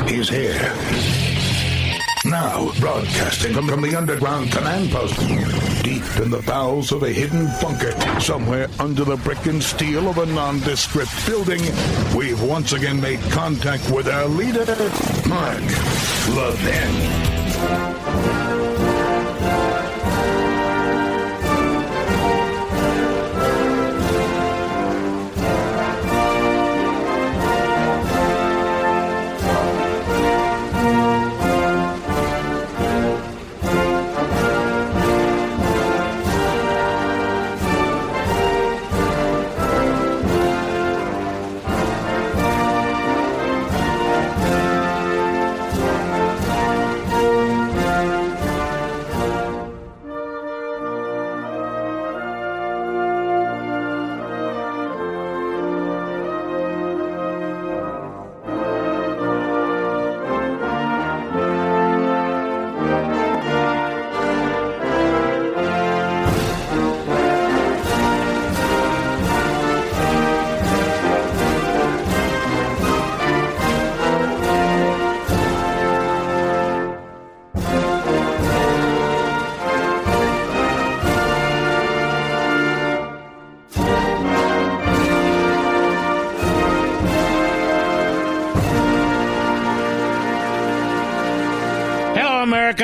is here. Now, broadcasting from the underground command post, deep in the bowels of a hidden bunker, somewhere under the brick and steel of a nondescript building, we've once again made contact with our leader, Mark Levin.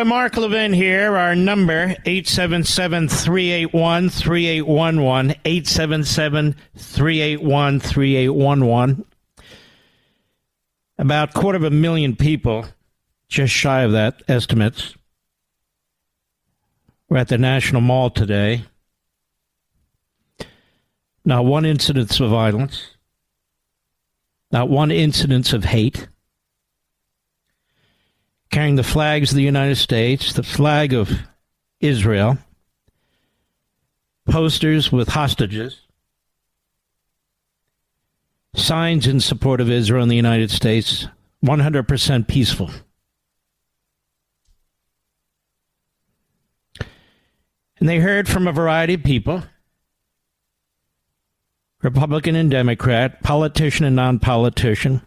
Mark Levin here. Our number, 877-381-3811, 877-381-3811. About 250,000 people, just shy of that, estimates, were at the National Mall today. Not one incidence of violence, not one incidence of hate. Carrying the flags of the United States, the flag of Israel, posters with hostages, signs in support of Israel and the United States, 100% peaceful. And they heard from a variety of people, Republican and Democrat, politician and non-politician,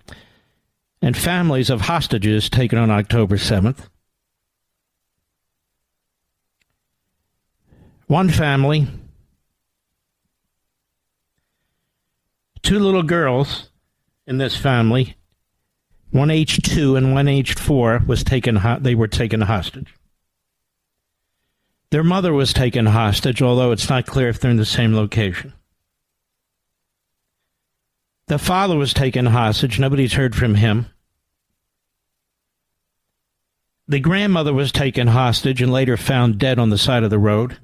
and families of hostages taken on October 7th. One family, two little girls in this family, one aged 2 and one aged 4, they were taken hostage. Their mother was taken hostage, although it's not clear if they're in the same location. The father was taken hostage. Nobody's heard from him. The grandmother was taken hostage and later found dead on the side of the road.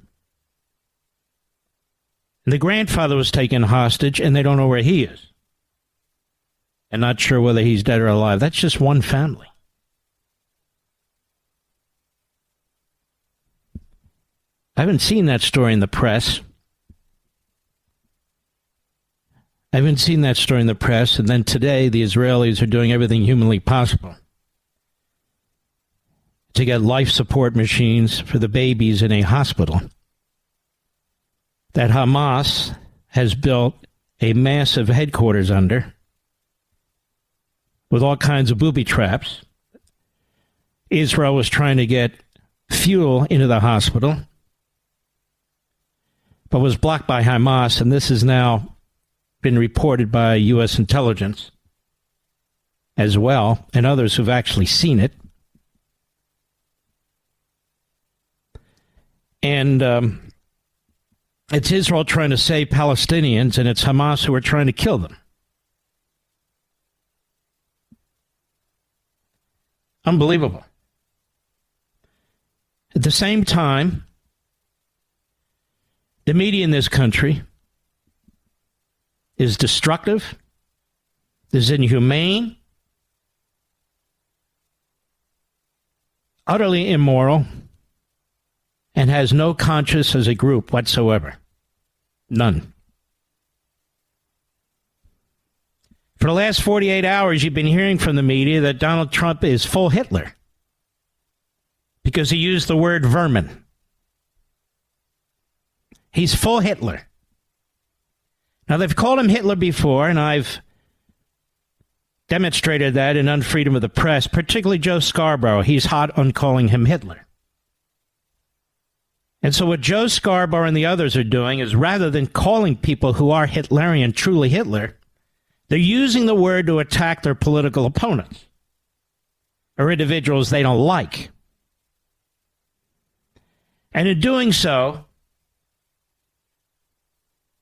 And the grandfather was taken hostage, and they don't know where he is. And not sure whether he's dead or alive. That's just one family. I haven't seen that story in the press. And then today the Israelis are doing everything humanly possible to get life support machines for the babies in a hospital that Hamas has built a massive headquarters under with all kinds of booby traps. Israel was trying to get fuel into the hospital, but was blocked by Hamas, and this has now been reported by U.S. intelligence as well, and others who've actually seen it. And it's Israel trying to save Palestinians, and it's Hamas who are trying to kill them. Unbelievable. At the same time, the media in this country is destructive, is inhumane, utterly immoral, and has no conscience as a group whatsoever. None. For the last 48 hours, you've been hearing from the media that Donald Trump is full Hitler because he used the word vermin. He's full Hitler. Now, they've called him Hitler before, and I've demonstrated that in Unfreedom of the Press, particularly Joe Scarborough. He's hot on calling him Hitler. And so what Joe Scarborough and the others are doing is, rather than calling people who are Hitlerian truly Hitler, they're using the word to attack their political opponents or individuals they don't like. And in doing so,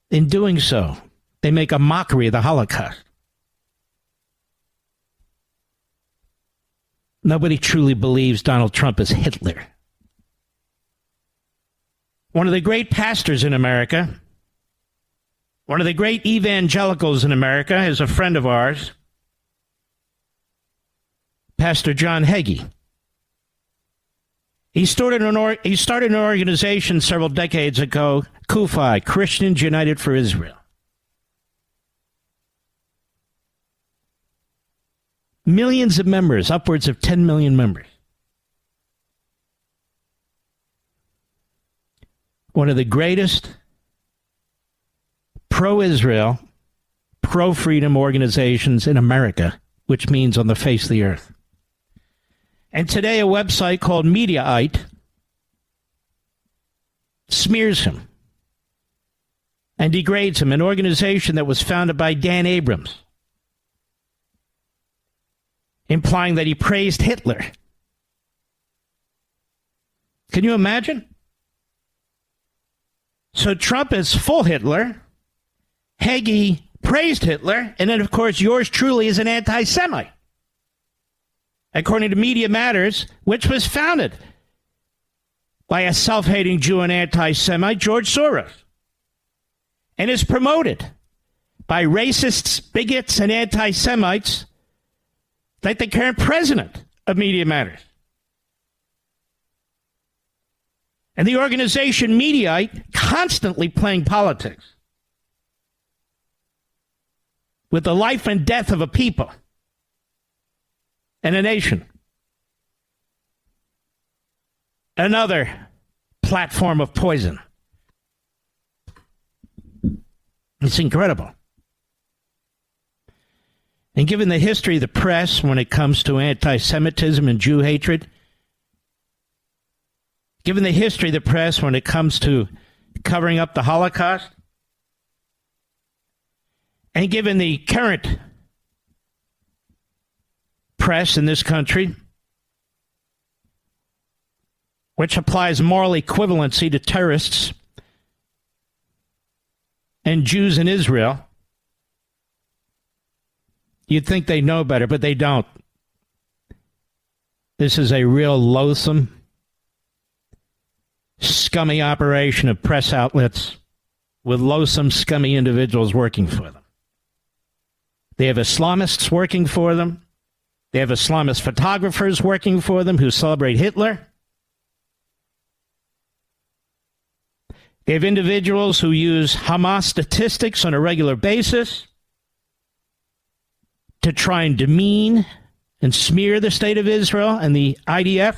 they make a mockery of the Holocaust. Nobody truly believes Donald Trump is Hitler. One of the great pastors in America, one of the great evangelicals in America, is a friend of ours, Pastor John Hagee. He started an organization several decades ago, CUFI, Christians United for Israel. Millions of members, upwards of 10 million members. One of the greatest pro-Israel, pro-freedom organizations in America, which means on the face of the earth. And today a website called Mediaite smears him and degrades him, an organization that was founded by Dan Abrams, implying that he praised Hitler. Can you imagine? So Trump is full Hitler, Hagee praised Hitler, and then, of course, yours truly is an anti-Semite, according to Media Matters, which was founded by a self-hating Jew and anti-Semite, George Soros, and is promoted by racists, bigots, and anti-Semites like the current president of Media Matters. And the organization Mediaite constantly playing politics with the life and death of a people and a nation. Another platform of poison. It's incredible. And given the history of the press when it comes to anti-Semitism and Jew hatred, given the history of the press when it comes to covering up the Holocaust, and given the current press in this country, which applies moral equivalency to terrorists and Jews in Israel, you'd think they know better, but they don't. This is a real loathsome, scummy operation of press outlets with loathsome, scummy individuals working for them. They have Islamists working for them. They have Islamist photographers working for them who celebrate Hitler. They have individuals who use Hamas statistics on a regular basis to try and demean and smear the state of Israel and the IDF.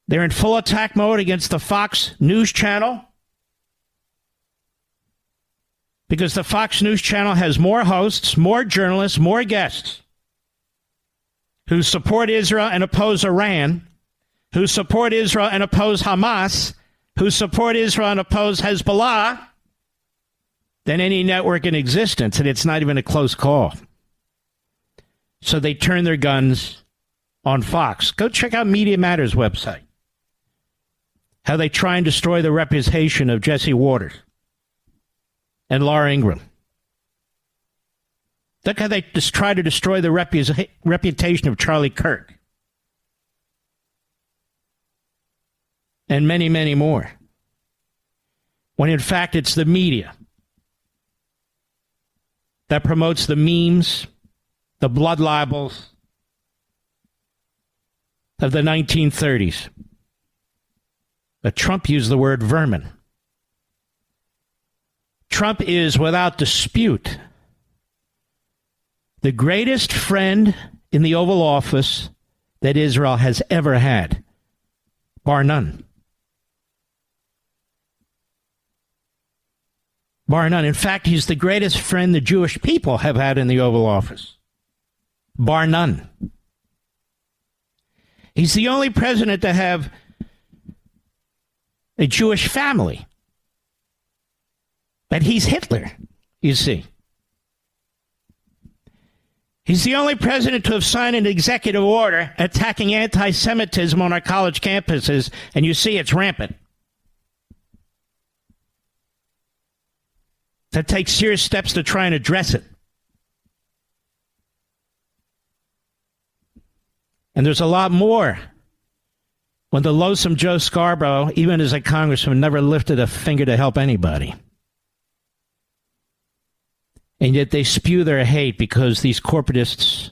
They're in full attack mode against the Fox News Channel because the Fox News Channel has more hosts, more journalists, more guests who support Israel and oppose Iran, who support Israel and oppose Hamas, who support Israel and oppose Hezbollah, than any network in existence, and it's not even a close call. So they turn their guns on Fox. Go check out Media Matters website. How they try and destroy the reputation of Jesse Waters and Laura Ingraham. Look how they just try to destroy the reputation of Charlie Kirk. And many, many more. When in fact it's the media that promotes the memes, the blood libels of the 1930s. But Trump used the word vermin. Trump is, without dispute, the greatest friend in the Oval Office that Israel has ever had, bar none. Bar none. In fact, he's the greatest friend the Jewish people have had in the Oval Office. Bar none. He's the only president to have a Jewish family. But he's Hitler, you see. He's the only president to have signed an executive order attacking anti-Semitism on our college campuses, and you see it's rampant. To take serious steps to try and address it. And there's a lot more. When the loathsome Joe Scarborough, even as a congressman, never lifted a finger to help anybody. And yet they spew their hate because these corporatists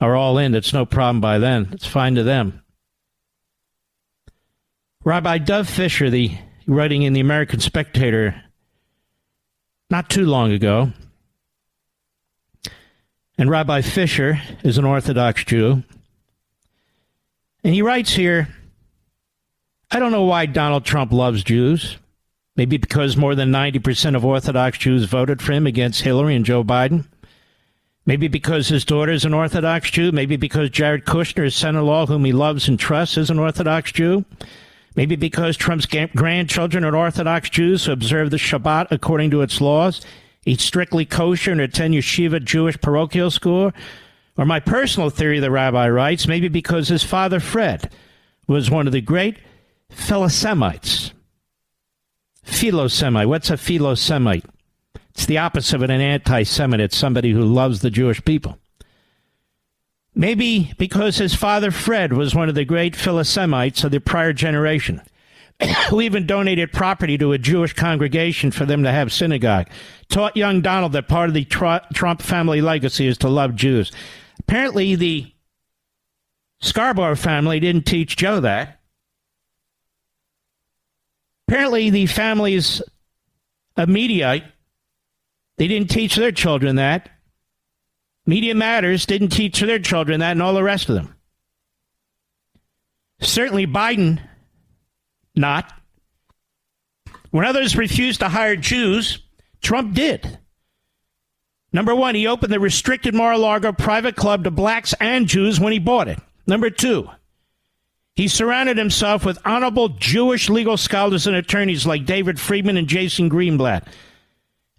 are all in. It's no problem by them. It's fine to them. Rabbi Dov Fisher, writing in the American Spectator not too long ago, and Rabbi Fisher is an Orthodox Jew, and he writes here, I don't know why Donald Trump loves Jews. Maybe because more than 90% of Orthodox Jews voted for him against Hillary and Joe Biden. Maybe because his daughter is an Orthodox Jew. Maybe because Jared Kushner, his son-in-law, whom he loves and trusts, is an Orthodox Jew. Maybe because Trump's grandchildren are Orthodox Jews who observe the Shabbat according to its laws, eat strictly kosher, and attend yeshiva Jewish parochial school. Or my personal theory, the rabbi writes, maybe because his father, Fred, was one of the great Philosemites. Philosemite. What's a Philosemite? It's the opposite of an anti-Semite. It's somebody who loves the Jewish people. Maybe because his father, Fred, was one of the great Philosemites of the prior generation, who even donated property to a Jewish congregation for them to have synagogue, taught young Donald that part of the Trump family legacy is to love Jews. Apparently, the Scarborough family didn't teach Joe that. Apparently, the families of Mediaite, they didn't teach their children that. Media Matters didn't teach their children that, and all the rest of them. Certainly Biden, not. When others refused to hire Jews, Trump did. Number one, he opened the restricted Mar-a-Lago private club to blacks and Jews when he bought it. Number two, he surrounded himself with honorable Jewish legal scholars and attorneys like David Friedman and Jason Greenblatt,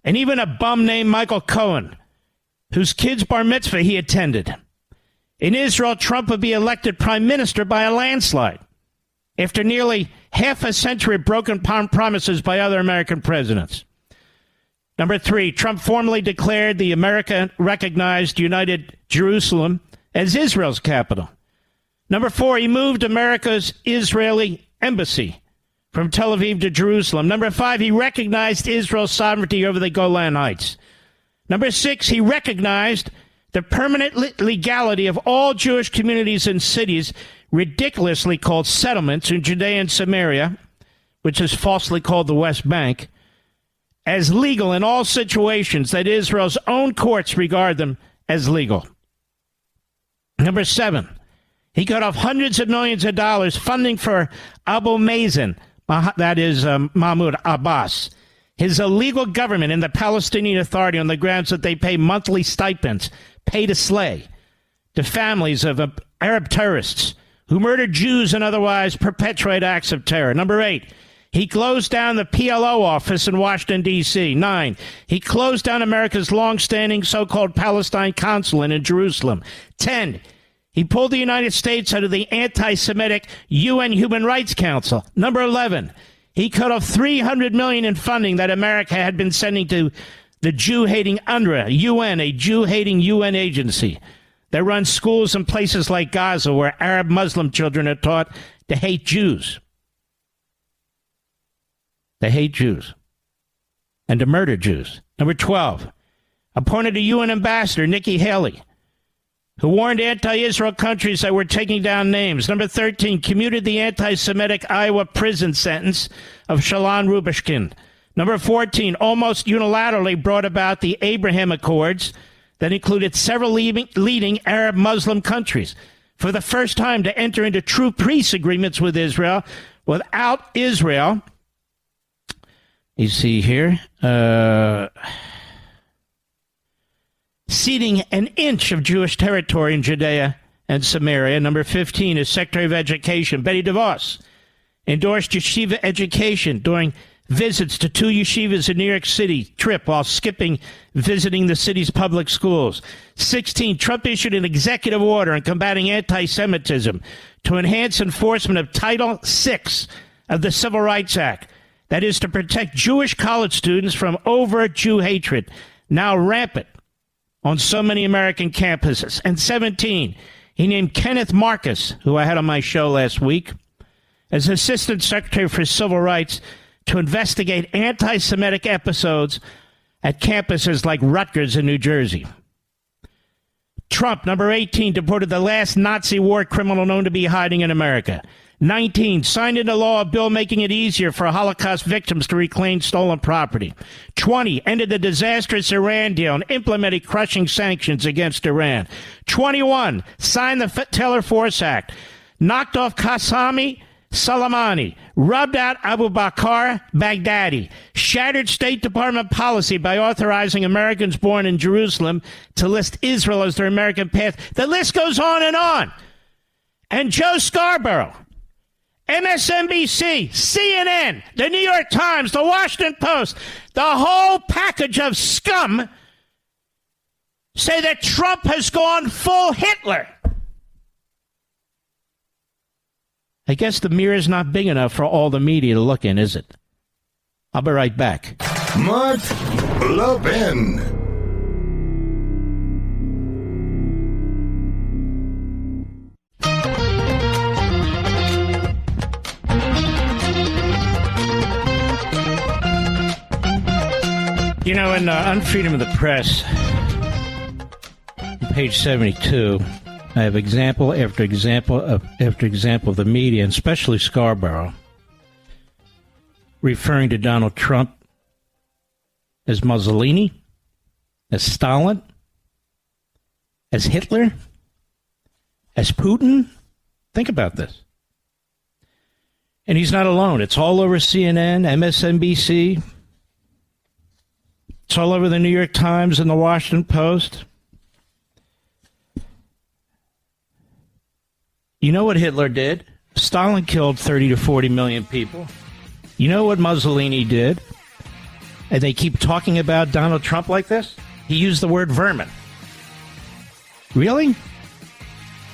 and even a bum named Michael Cohen, whose kid's bar mitzvah he attended. In Israel, Trump would be elected prime minister by a landslide after nearly half a century of broken promises by other American presidents. Number three, Trump formally declared the America-recognized United Jerusalem as Israel's capital. Number four, he moved America's Israeli embassy from Tel Aviv to Jerusalem. Number five, he recognized Israel's sovereignty over the Golan Heights. Number six, he recognized the permanent legality of all Jewish communities and cities ridiculously called settlements in Judea and Samaria, which is falsely called the West Bank, as legal in all situations that Israel's own courts regard them as legal. Number seven, he cut off hundreds of millions of dollars funding for Abu Mazen, that is Mahmoud Abbas, his illegal government and the Palestinian Authority on the grounds that they pay monthly stipends, pay to slay, to families of Arab terrorists who murder Jews and otherwise perpetrate acts of terror. Number eight, he closed down the PLO office in Washington, D.C. 9, he closed down America's longstanding so-called Palestine consulate in Jerusalem. 10, he pulled the United States out of the anti-Semitic UN Human Rights Council. Number 11, he cut off $300 million in funding that America had been sending to the Jew-hating UNRWA, UN, a Jew-hating UN agency that runs schools in places like Gaza where Arab Muslim children are taught to hate Jews. They hate Jews and to murder Jews. Number 12, appointed a UN ambassador, Nikki Haley, who warned anti-Israel countries that were taking down names. Number 13, commuted the anti-Semitic Iowa prison sentence of Shalon Rubishkin. Number 14, almost unilaterally brought about the Abraham Accords that included several leading Arab Muslim countries for the first time to enter into true peace agreements with Israel without Israel You see here, ceding an inch of Jewish territory in Judea and Samaria. Number 15 is Secretary of Education Betty DeVos endorsed yeshiva education during visits to 2 yeshivas in New York City trip while skipping visiting the city's public schools. 16, Trump issued an executive order on combating anti-Semitism to enhance enforcement of Title VI of the Civil Rights Act. That is to protect Jewish college students from overt Jew hatred, now rampant on so many American campuses. And 17, he named Kenneth Marcus, who I had on my show last week, as Assistant Secretary for Civil Rights to investigate anti-Semitic episodes at campuses like Rutgers in New Jersey. Trump, number 18, deported the last Nazi war criminal known to be hiding in America. 19, signed into law a bill making it easier for Holocaust victims to reclaim stolen property. 20, ended the disastrous Iran deal and implemented crushing sanctions against Iran. 21, signed the Taylor Force Act, knocked off Qasemi Soleimani, rubbed out Abu Bakr Baghdadi, shattered State Department policy by authorizing Americans born in Jerusalem to list Israel as their American path. The list goes on and on. And Joe Scarborough, MSNBC, CNN, the New York Times, the Washington Post, the whole package of scum say that Trump has gone full Hitler. I guess the mirror is not big enough for all the media to look in, is it? I'll be right back. Mark Levin. You know, in Unfreedom of the Press, page 72, I have example after example of the media, and especially Scarborough, referring to Donald Trump as Mussolini, as Stalin, as Hitler, as Putin. Think about this. And he's not alone. It's all over CNN, MSNBC. It's all over the New York Times and the Washington Post. You know what Hitler did? Stalin killed 30 to 40 million people. You know what Mussolini did? And they keep talking about Donald Trump like this? He used the word vermin. Really?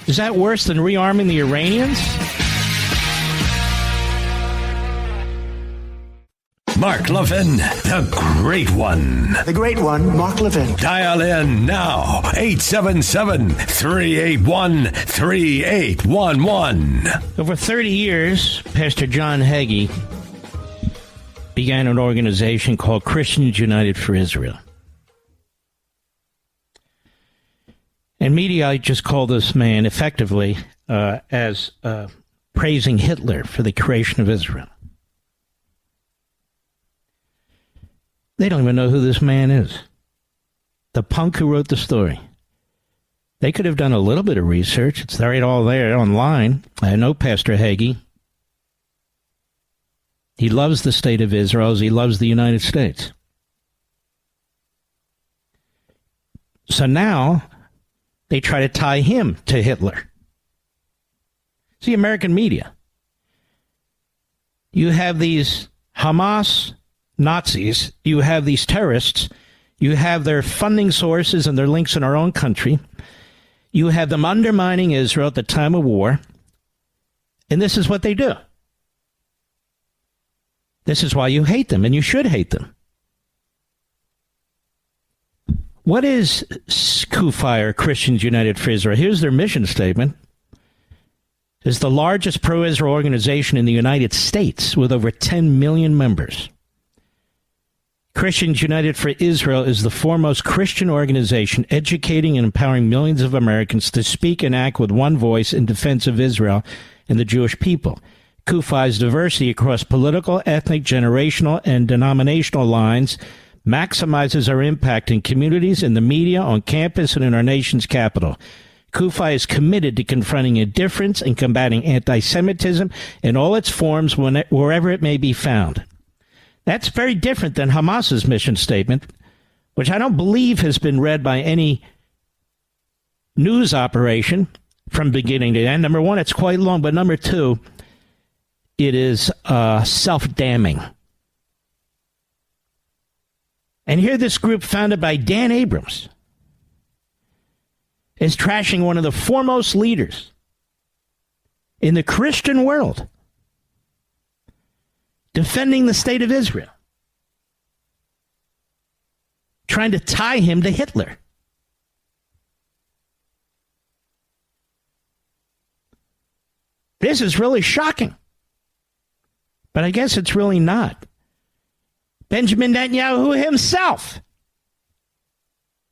Is that worse than rearming the Iranians? Mark Levin, the great one. The great one, Mark Levin. Dial in now, 877-381-3811. Over 30 years, Pastor John Hagee began an organization called Christians United for Israel. And media just call this man effectively as praising Hitler for the creation of Israel. They don't even know who this man is. The punk who wrote the story. They could have done a little bit of research. It's right all there online. I know Pastor Hagee. He loves the state of Israel as he loves the United States. So now they try to tie him to Hitler. See, American media. You have these Hamas Nazis, you have these terrorists, you have their funding sources and their links in our own country, you have them undermining Israel at the time of war, and this is what they do. This is why you hate them, and you should hate them. What is CUFI, or Christians United for Israel? Here's their mission statement. It's the largest pro-Israel organization in the United States with over 10 million members. Christians United for Israel is the foremost Christian organization educating and empowering millions of Americans to speak and act with one voice in defense of Israel and the Jewish people. CUFI's diversity across political, ethnic, generational, and denominational lines maximizes our impact in communities, in the media, on campus, and in our nation's capital. CUFI is committed to confronting indifference and combating anti-Semitism in all its forms wherever it may be found. That's very different than Hamas's mission statement, which I don't believe has been read by any news operation from beginning to end. Number one, it's quite long, but number two, it is self-damning. And here this group founded by Dan Abrams is trashing one of the foremost leaders in the Christian world, defending the state of Israel, trying to tie him to Hitler. This is really shocking. But I guess it's really not. Benjamin Netanyahu himself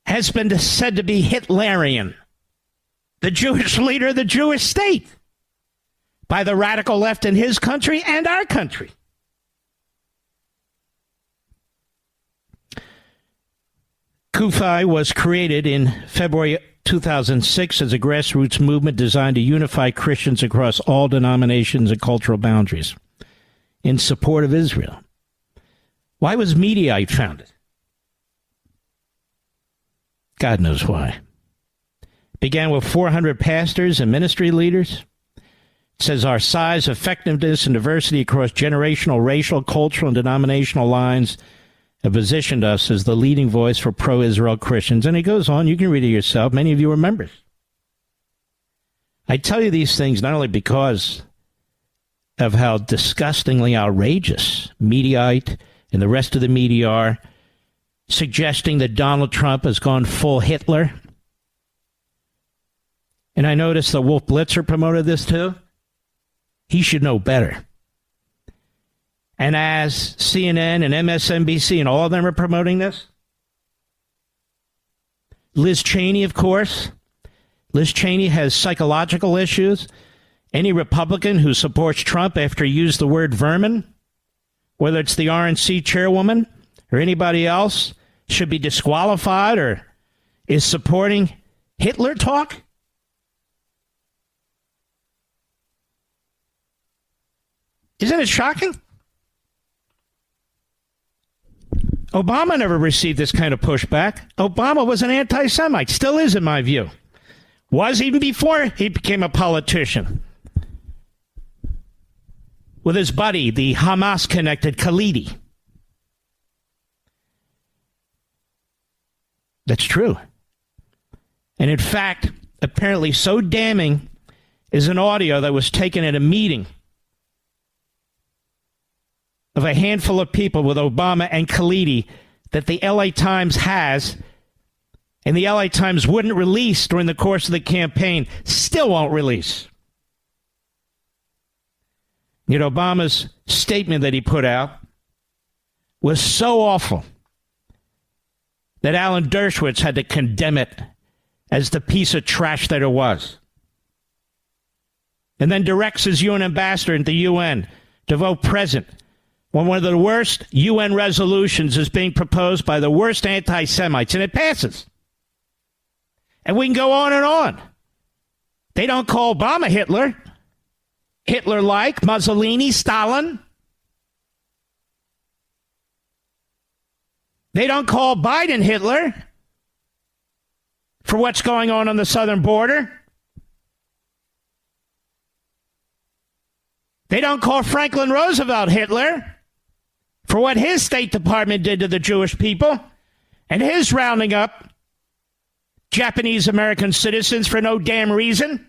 has been said to be Hitlerian, the Jewish leader of the Jewish state, by the radical left in his country and our country. CUFI was created in February 2006 as a grassroots movement designed to unify Christians across all denominations and cultural boundaries in support of Israel. Why was Mediaite founded? God knows why. It began with 400 pastors and ministry leaders. It says our size, effectiveness, and diversity across generational, racial, cultural, and denominational lines have positioned us as the leading voice for pro-Israel Christians. And it goes on. You can read it yourself. Many of you are members. I tell you these things not only because of how disgustingly outrageous Mediaite and the rest of the media are, suggesting that Donald Trump has gone full Hitler. And I noticed the Wolf Blitzer promoted this too. He should know better. And as CNN and MSNBC and all of them are promoting this, Liz Cheney, of course. Liz Cheney has psychological issues. Any Republican who supports Trump after he used the word vermin, whether it's the RNC chairwoman or anybody else, should be disqualified or is supporting Hitler talk. Isn't it shocking? Obama never received this kind of pushback. Obama was an anti-Semite, still is in my view. Was even before he became a politician. With his buddy, the Hamas-connected Khalidi. That's true. And in fact, apparently so damning is an audio that was taken at a meeting of a handful of people with Obama and Khalidi that the LA Times has, and the LA Times wouldn't release during the course of the campaign, still won't release. Yet Obama's statement that he put out was so awful that Alan Dershowitz had to condemn it as the piece of trash that it was. And then directs his UN ambassador at the UN to vote present when one of the worst UN resolutions is being proposed by the worst anti-Semites, and it passes. And we can go on and on. They don't call Obama Hitler. Hitler-like, Mussolini, Stalin. They don't call Biden Hitler for what's going on the southern border. They don't call Franklin Roosevelt Hitler for what his State Department did to the Jewish people and his rounding up Japanese American citizens for no damn reason.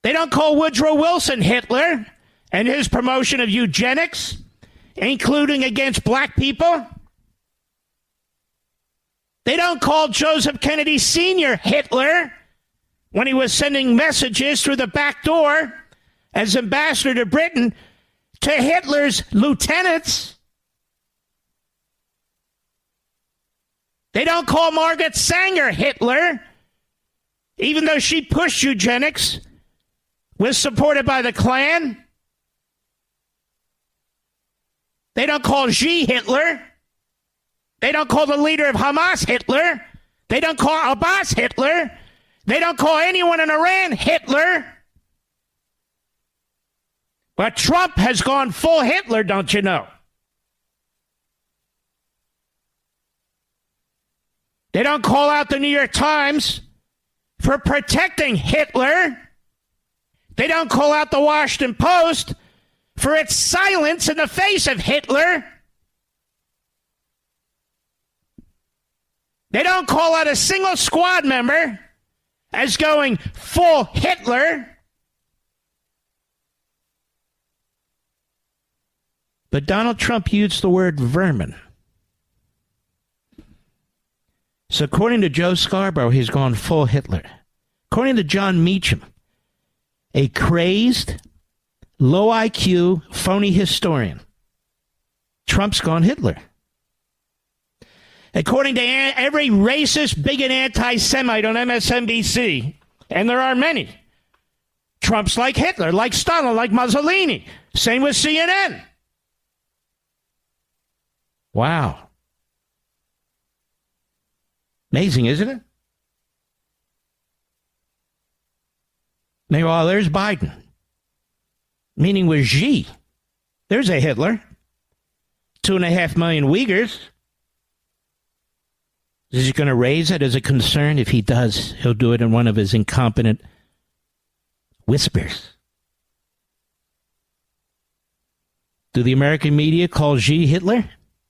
They don't call Woodrow Wilson Hitler and his promotion of eugenics, including against black people. They don't call Joseph Kennedy Sr. Hitler when he was sending messages through the back door as ambassador to Britain to Hitler's lieutenants. They don't call Margaret Sanger Hitler, even though she pushed eugenics, was supported by the Klan. They don't call Xi Hitler. They don't call the leader of Hamas Hitler. They don't call Abbas Hitler. They don't call anyone in Iran Hitler. But Trump has gone full Hitler, don't you know? They don't call out the New York Times for protecting Hitler. They don't call out the Washington Post for its silence in the face of Hitler. They don't call out a single squad member as going full Hitler. But Donald Trump used the word vermin. So according to Joe Scarborough, he's gone full Hitler. According to John Meacham, a crazed, low IQ, phony historian, Trump's gone Hitler. According to every racist, bigot, anti-Semite on MSNBC, and there are many, Trump's like Hitler, like Stalin, like Mussolini. Same with CNN. Wow. Amazing, isn't it? Meanwhile, there's Biden. Meaning with Xi. There's a Hitler. 2.5 million Uyghurs. Is he going to raise it as a concern? If he does, he'll do it in one of his incompetent whispers. Do the American media call Xi Hitler,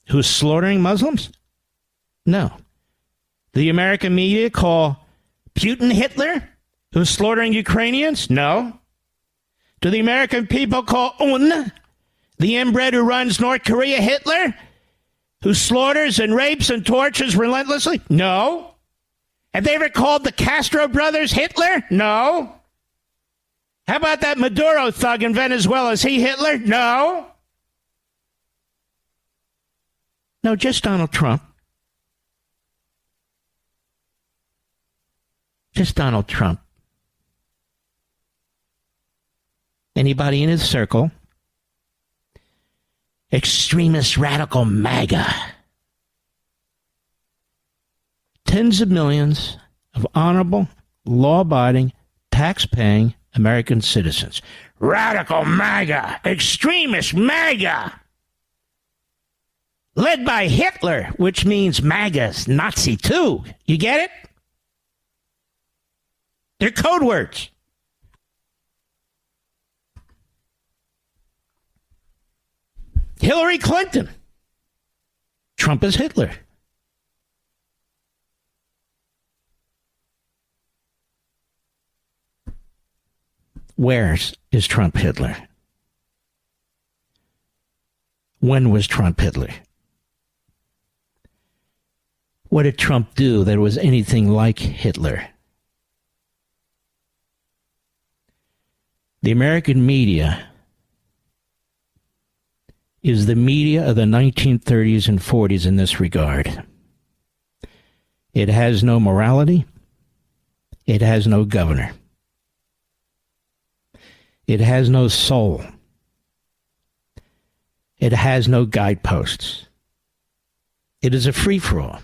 who's slaughtering Muslims? No. The American media call Putin Hitler, who's slaughtering Ukrainians? No. Do the American people call Un, the inbred who runs North Korea, Hitler, who slaughters and rapes and tortures relentlessly? No. Have they ever called the Castro brothers Hitler? No. How about that Maduro thug in Venezuela? Is he Hitler? No. No, just Donald Trump. Just Donald Trump. Anybody in his circle? Extremist radical MAGA. Tens of millions of honorable, law-abiding, tax-paying American citizens. Radical MAGA. Extremist MAGA. Led by Hitler, which means MAGA's Nazi too. You get it? They're code words. Hillary Clinton. Trump is Hitler. Where's is Trump Hitler? When was Trump Hitler? What did Trump do that was anything like Hitler? The American media is the media of the 1930s and 40s in this regard. It has no morality. It has no governor. It has no soul. It has no guideposts. It is a free-for-all.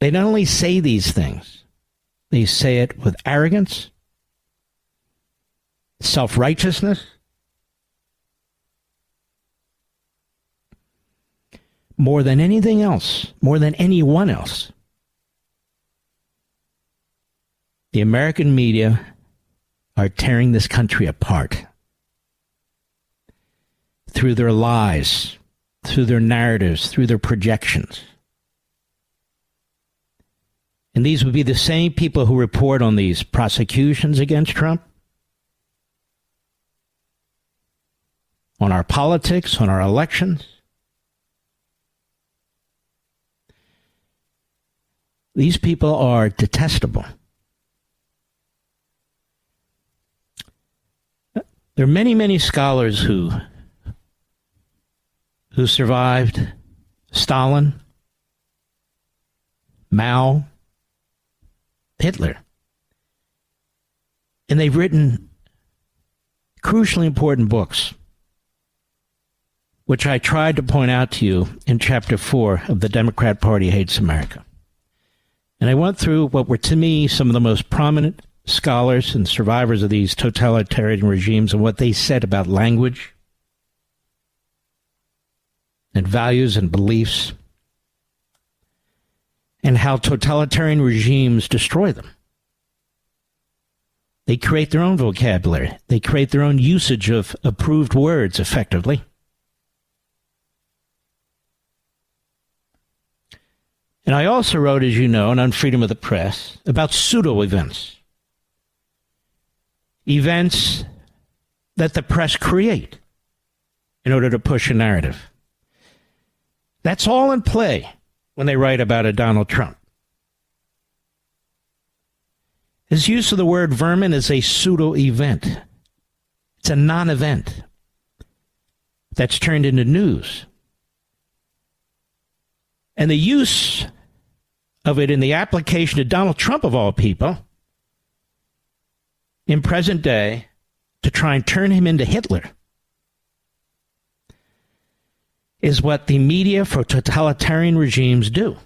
They not only say these things, they say it with arrogance, self-righteousness, more than anything else, more than anyone else. The American media are tearing this country apart through their lies, through their narratives, through their projections. And these would be the same people who report on these prosecutions against Trump, on our politics, on our elections. These people are detestable. There are many, many scholars who survived Stalin, Mao, Hitler. And they've written crucially important books, which I tried to point out to you in Chapter 4 of The Democrat Party Hates America. And I went through what were, to me, some of the most prominent scholars and survivors of these totalitarian regimes and what they said about language and values and beliefs. and how totalitarian regimes destroy them. They create their own vocabulary. They create their own usage of approved words effectively. And I also wrote, as you know, on Freedom of the Press, about pseudo-events. Events that the press create in order to push a narrative. That's all in play when they write about a Donald Trump. His use of the word vermin is a pseudo-event. It's a non-event that's turned into news. And the use of it in the application to Donald Trump, of all people, in present day, to try and turn him into Hitler, is what the media for totalitarian regimes do.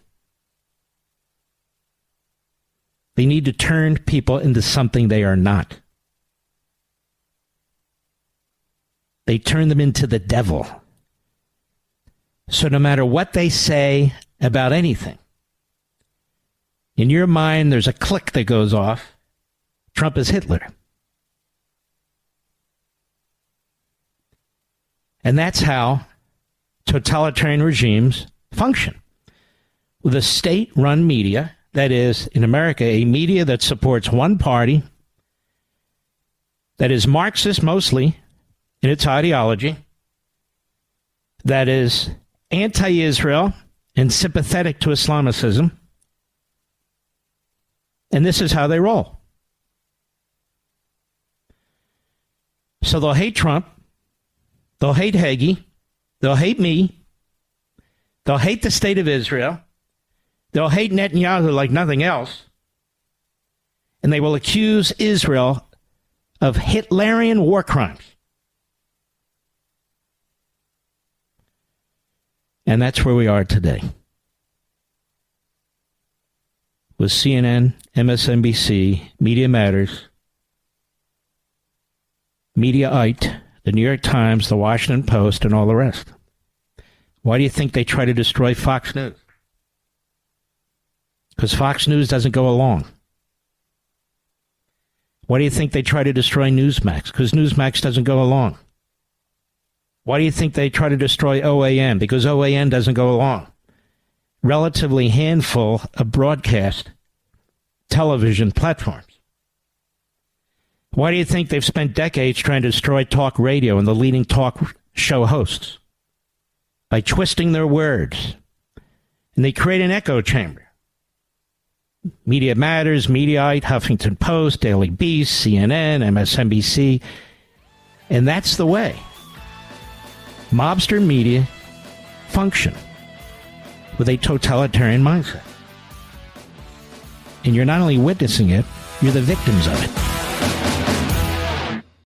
They need to turn people into something they are not. They turn them into the devil. So no matter what they say about anything, in your mind there's a click that goes off. Trump is Hitler. And that's how totalitarian regimes function. With a state-run media, that is, in America, a media that supports one party, that is Marxist mostly in its ideology, that is anti-Israel and sympathetic to Islamicism, and this is how they roll. So they'll hate Trump, they'll hate Hagee, they'll hate me, they'll hate the state of Israel, they'll hate Netanyahu like nothing else, and they will accuse Israel of Hitlerian war crimes. And that's where we are today. With CNN, MSNBC, Media Matters, Mediaite, the New York Times, the Washington Post, and all the rest. Why do you think they try to destroy Fox News? Because Fox News doesn't go along. Why do you think they try to destroy Newsmax? Because Newsmax doesn't go along. Why do you think they try to destroy OAN? Because OAN doesn't go along. Relatively handful of broadcast television platforms. Why do you think they've spent decades trying to destroy talk radio and the leading talk show hosts? By twisting their words. And they create an echo chamber. Media Matters, Mediaite, Huffington Post, Daily Beast, CNN, MSNBC. And that's the way mobster media function, with a totalitarian mindset. And you're not only witnessing it, you're the victims of it.